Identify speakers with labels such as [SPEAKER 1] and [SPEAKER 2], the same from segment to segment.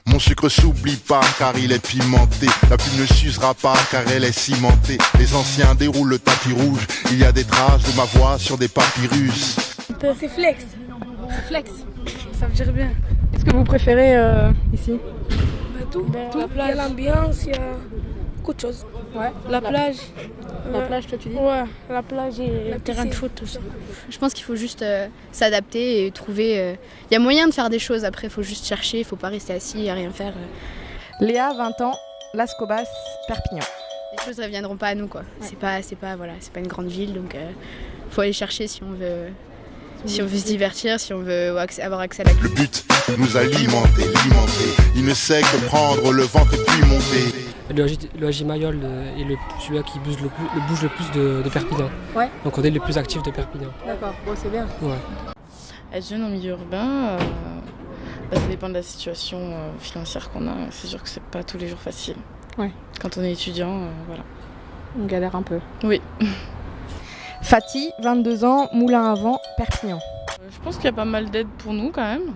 [SPEAKER 1] Mon sucre s'oublie pas car il est pimenté. La plume ne s'usera pas car elle est cimentée. Les anciens déroulent le tapis rouge. Il y a des traces de ma voix sur des papyrus.
[SPEAKER 2] C'est flex.
[SPEAKER 3] C'est flex. Ça veut dire bien. Qu'est-ce que vous préférez ici?
[SPEAKER 2] Tout. Il y a l'ambiance, il y a beaucoup de choses.
[SPEAKER 3] Ouais.
[SPEAKER 2] La plage.
[SPEAKER 3] La plage, toi tu dis?
[SPEAKER 2] Ouais, la plage et le terrain de foot, tout ça.
[SPEAKER 4] Je pense qu'il faut juste s'adapter et trouver... Il y a moyen de faire des choses, après il faut juste chercher, il ne faut pas rester assis et rien faire.
[SPEAKER 5] Léa, 20 ans, Las Cobas, Perpignan.
[SPEAKER 4] Les choses ne reviendront pas à nous, quoi. Ouais. C'est pas une grande ville, donc faut aller chercher si on veut se divertir, si on veut avoir accès à la culture.
[SPEAKER 1] Le but, nous alimenter. Il ne sait que prendre le ventre et puis monter.
[SPEAKER 6] Le AJ Mayol est celui qui bouge le plus de Perpignan.
[SPEAKER 3] Ouais.
[SPEAKER 6] Donc on est les plus actifs de Perpignan.
[SPEAKER 3] D'accord, bon c'est bien.
[SPEAKER 6] Ouais.
[SPEAKER 7] Être jeune en milieu urbain, ça dépend de la situation financière qu'on a. C'est sûr que c'est pas tous les jours facile.
[SPEAKER 3] Ouais.
[SPEAKER 7] Quand on est étudiant, voilà.
[SPEAKER 3] On galère un peu.
[SPEAKER 7] Oui.
[SPEAKER 5] Fatih, 22 ans, Moulin à Vent, Perpignan.
[SPEAKER 7] Je pense qu'il y a pas mal d'aide pour nous quand même.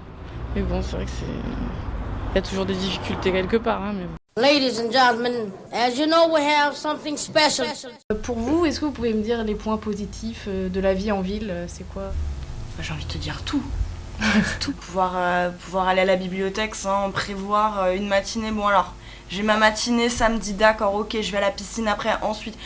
[SPEAKER 7] Mais bon, c'est vrai que il y a toujours des difficultés quelque part. Hein, mais bon.
[SPEAKER 8] Ladies and gentlemen, as you know, we have something special.
[SPEAKER 3] Pour vous, est-ce que vous pouvez me dire les points positifs de la vie en ville? C'est quoi?
[SPEAKER 9] J'ai envie de te dire tout. Tout. Pouvoir aller à la bibliothèque sans prévoir une matinée. Bon alors, j'ai ma matinée samedi, d'accord, ok, je vais à la piscine après, ensuite...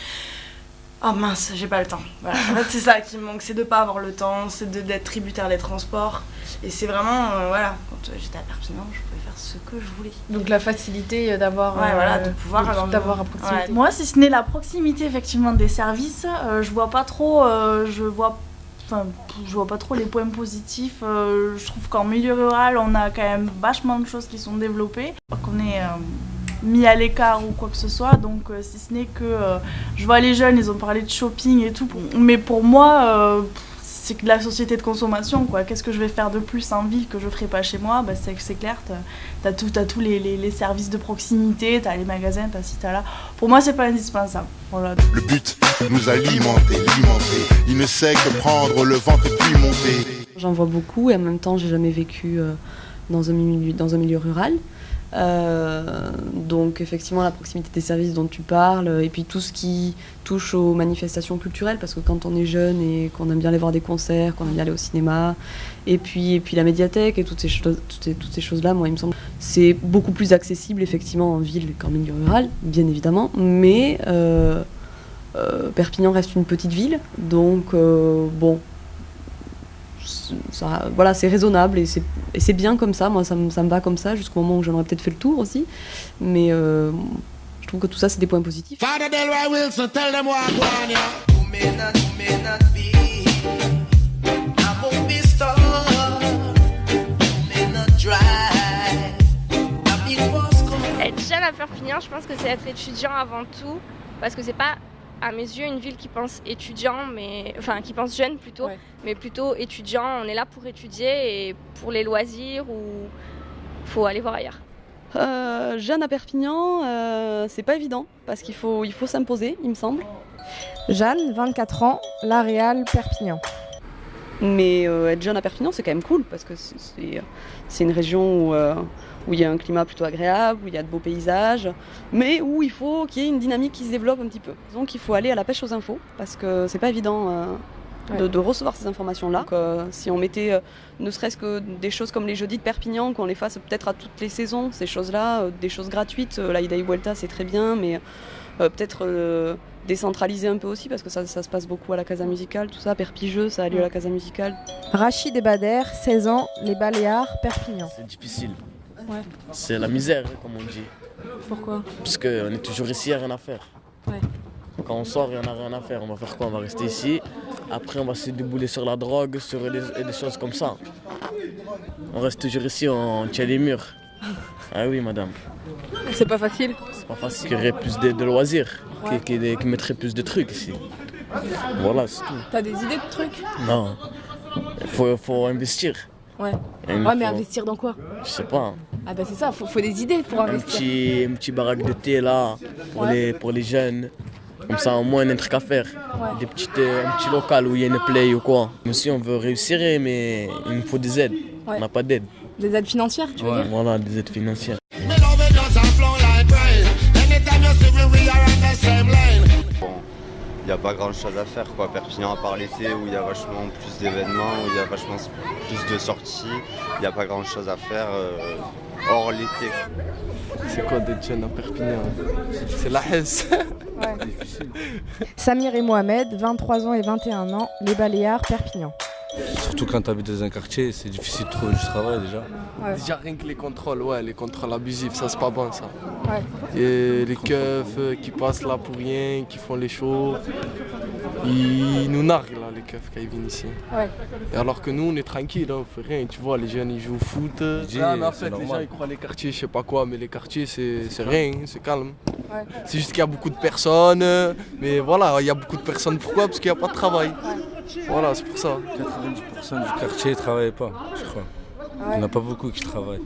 [SPEAKER 9] Oh mince, j'ai pas le temps. Voilà. En fait, c'est ça qui me manque, c'est de pas avoir le temps, c'est d'être tributaire des transports. Et c'est vraiment, voilà, quand j'étais à Perpignan, je pouvais faire ce que je voulais.
[SPEAKER 3] Donc la facilité d'avoir
[SPEAKER 9] de pouvoir
[SPEAKER 3] d'avoir à proximité.
[SPEAKER 10] Ouais. Moi, si ce n'est la proximité effectivement des services, je vois pas trop, je vois pas trop les points positifs. Je trouve qu'en milieu rural, on a quand même vachement de choses qui sont développées, qu'on est mis à l'écart ou quoi que ce soit, donc si ce n'est que je vois les jeunes, ils ont parlé de shopping et tout, mais pour moi c'est que de la société de consommation, quoi. Qu'est-ce que je vais faire de plus en ville que je ferai pas chez moi? C'est clair, t'as tous les services de proximité, t'as les magasins, t'as ci, t'as là. Pour moi, c'est pas indispensable. Voilà.
[SPEAKER 1] Le but, nous alimenter. Il ne sait que prendre le ventre et puis monter.
[SPEAKER 11] J'en vois beaucoup et en même temps, j'ai jamais vécu dans un milieu rural. Donc effectivement la proximité des services dont tu parles et puis tout ce qui touche aux manifestations culturelles, parce que quand on est jeune et qu'on aime bien aller voir des concerts, qu'on aime bien aller au cinéma, et puis la médiathèque et toutes ces choses-là, moi il me semble c'est beaucoup plus accessible effectivement en ville qu'en milieu rural, bien évidemment, mais Perpignan reste une petite ville, donc bon, ça, voilà, c'est raisonnable et c'est bien comme ça. Moi, ça me va comme ça jusqu'au moment où j'en aurais peut-être fait le tour aussi. Mais je trouve que tout ça, c'est des points positifs.
[SPEAKER 12] Être jeune à Perpignan, je pense que c'est être étudiant avant tout, parce que c'est pas, à mes yeux, une ville qui pense étudiant, qui pense jeune plutôt, ouais. Mais plutôt étudiant. On est là pour étudier et pour les loisirs ou faut aller voir ailleurs.
[SPEAKER 11] Jeune à Perpignan, c'est pas évident parce qu'il faut s'imposer, il me semble.
[SPEAKER 5] Jeanne, 24 ans, La Réal, Perpignan.
[SPEAKER 11] Mais être jeune à Perpignan, c'est quand même cool parce que c'est une région où il y a un climat plutôt agréable, où il y a de beaux paysages, mais où il faut qu'il y ait une dynamique qui se développe un petit peu. Donc il faut aller à la pêche aux infos, parce que c'est pas évident de recevoir ces informations-là. Donc, si on mettait ne serait-ce que des choses comme les jeudis de Perpignan, qu'on les fasse peut-être à toutes les saisons, ces choses-là, des choses gratuites, la Ida y Vuelta c'est très bien, mais peut-être décentraliser un peu aussi, parce que ça se passe beaucoup à la Casa Musicale, tout ça, Perpigeux, ça a lieu à la Casa Musicale.
[SPEAKER 5] Rachid Ebader, 16 ans, Les Baléares, Perpignan.
[SPEAKER 13] C'est difficile.
[SPEAKER 3] Ouais.
[SPEAKER 13] C'est la misère, comme on dit.
[SPEAKER 3] Pourquoi?
[SPEAKER 13] Parce qu'on est toujours ici, il n'y a rien à faire.
[SPEAKER 3] Ouais.
[SPEAKER 13] Quand on sort, il n'y en a rien à faire. On va faire quoi? On va rester ici. Après, on va se débouler sur la drogue, sur des choses comme ça. On reste toujours ici, on tient les murs. Ah oui, madame.
[SPEAKER 3] C'est pas facile?
[SPEAKER 13] C'est pas facile. Il y aurait plus de loisirs, ouais. qui mettrait plus de trucs ici. Voilà, c'est tout.
[SPEAKER 3] T'as des idées de trucs?
[SPEAKER 13] Non. Il faut investir.
[SPEAKER 3] Ouais. Ouais, mais investir dans quoi?
[SPEAKER 13] Je sais pas.
[SPEAKER 3] Ah bah c'est ça, faut des idées pour investir.
[SPEAKER 13] Un petit baraque de thé là, pour les jeunes. Comme ça, au moins, on a un truc à faire. Ouais. Un petit local où il y a une play ou quoi. Nous aussi, on veut réussir, mais il nous faut des aides. Ouais. On n'a pas d'aide.
[SPEAKER 3] Des aides financières, tu veux dire?
[SPEAKER 13] Voilà, des aides financières.
[SPEAKER 14] il n'y a pas grand chose à faire quoi. Perpignan, à part l'été où il y a vachement plus d'événements, où il y a vachement plus de sorties, il n'y a pas grand chose à faire hors l'été.
[SPEAKER 15] C'est quoi d'être jeune à Perpignan? C'est la Hesse.
[SPEAKER 5] Ouais. Samir et Mohamed, 23 ans et 21 ans, les Baléares, Perpignan.
[SPEAKER 16] Surtout quand tu habites dans un quartier, c'est difficile de trouver du travail déjà.
[SPEAKER 15] Ouais. Déjà rien que les contrôles, les contrôles abusifs, ça c'est pas bon ça.
[SPEAKER 5] Ouais.
[SPEAKER 15] Et les keufs qui passent là pour rien, qui font les shows, ils nous narguent là les keufs quand ils viennent ici.
[SPEAKER 5] Ouais.
[SPEAKER 15] Et alors que nous on est tranquille, on fait rien, tu vois, les jeunes ils jouent au foot. Là, mais en fait les gens ils croient les quartiers, je sais pas quoi, mais les quartiers c'est rien, c'est calme.
[SPEAKER 5] Ouais.
[SPEAKER 15] C'est juste qu'il y a beaucoup de personnes, mais voilà, il y a beaucoup de personnes, pourquoi? Parce qu'il n'y a pas de travail. Voilà, c'est pour ça.
[SPEAKER 16] 90% du quartier ne travaille pas, je crois. Ouais. Il n'y en a pas beaucoup qui travaillent.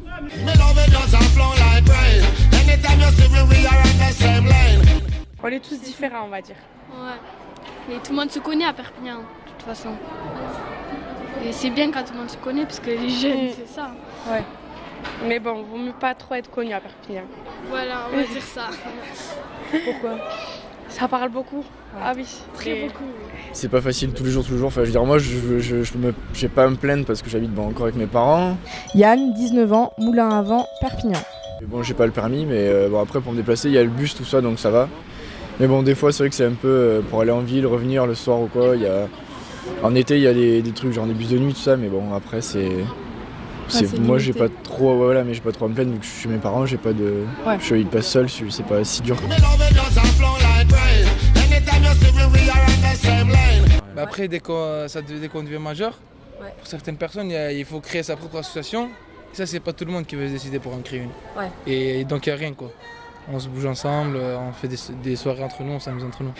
[SPEAKER 17] On est tous différents, on va dire.
[SPEAKER 18] Ouais. Mais tout le monde se connaît à Perpignan, de toute façon. Et c'est bien quand tout le monde se connaît, parce que les jeunes, c'est ça.
[SPEAKER 17] Ouais. Mais bon, vaut mieux pas trop être connu à Perpignan.
[SPEAKER 18] Voilà, on va dire ça.
[SPEAKER 17] Pourquoi? Ça parle beaucoup. Ah oui.
[SPEAKER 18] Très beaucoup.
[SPEAKER 19] C'est pas facile tous les jours. Enfin, je veux dire, moi, je vais pas à me plaindre parce que j'habite encore avec mes parents.
[SPEAKER 5] Yann, 19 ans, Moulin à Vent, Perpignan.
[SPEAKER 19] Bon, j'ai pas le permis, mais bon, après, pour me déplacer, il y a le bus, tout ça, donc ça va. Mais bon, des fois, c'est vrai que c'est un peu pour aller en ville, revenir le soir ou quoi. En été, il y a des trucs, genre des bus de nuit, tout ça, mais bon, après, moi j'ai pas trop mais j'ai pas trop à me plaindre vu que je suis chez mes parents, j'ai pas de. Ouais. Je passe seul, c'est pas si dur.
[SPEAKER 20] Bah après dès qu'on devient majeur, pour certaines personnes il faut créer sa propre association. Et ça c'est pas tout le monde qui veut se décider pour en créer une. Ouais. Et donc il n'y a rien quoi. On se bouge ensemble, on fait des soirées entre nous, on s'amuse entre nous.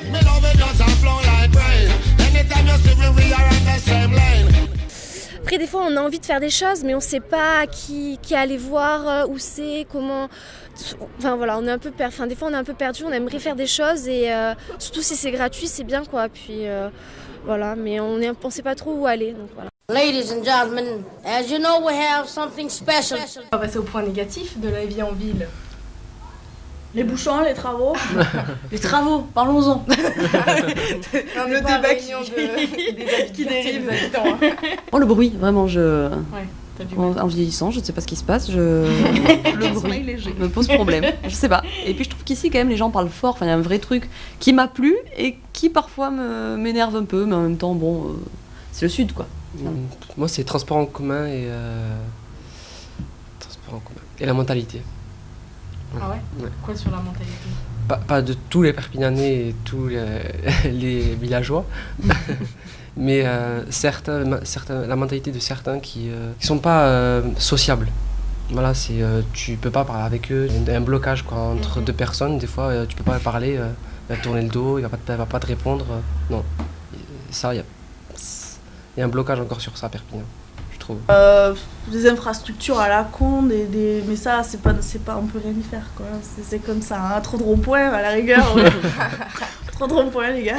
[SPEAKER 21] Après, des fois, on a envie de faire des choses, mais on ne sait pas qui aller voir, où c'est, comment. Enfin voilà, on est un peu des fois, on est un peu perdu. On aimerait faire des choses et surtout si c'est gratuit, c'est bien quoi. Puis voilà, mais on ne sait pas trop où aller. Donc voilà.
[SPEAKER 8] Ladies and gentlemen, as you know, we have something special.
[SPEAKER 3] On va passer au point négatif de la vie en ville.
[SPEAKER 10] Les bouchons, les travaux. Les travaux, parlons-en.
[SPEAKER 3] Le débat qui dérive des habitants.
[SPEAKER 11] Oh, le bruit, vraiment, en vieillissant, je ne sais pas ce qui se passe, le bruit me pose problème, je sais pas. Et puis je trouve qu'ici, quand même, les gens parlent fort, il y a un vrai truc qui m'a plu et qui parfois m'énerve un peu, mais en même temps, bon, c'est le sud, quoi.
[SPEAKER 6] Moi, c'est transport en commun et la mentalité.
[SPEAKER 3] Ah ouais? Quoi sur la mentalité?
[SPEAKER 6] Pas de tous les Perpignanais et tous les villageois, mais la mentalité de certains qui sont pas sociables. Voilà, tu peux pas parler avec eux, il y a un blocage quoi, entre deux personnes, des fois tu peux pas parler, il va tourner le dos, il va pas te répondre. Non, ça, il y a un blocage encore sur ça à Perpignan.
[SPEAKER 10] Des infrastructures à la con, mais ça c'est pas on peut rien y faire quoi. C'est comme ça, hein. Trop de ronds-points à la rigueur. Trop de ronds-points les gars.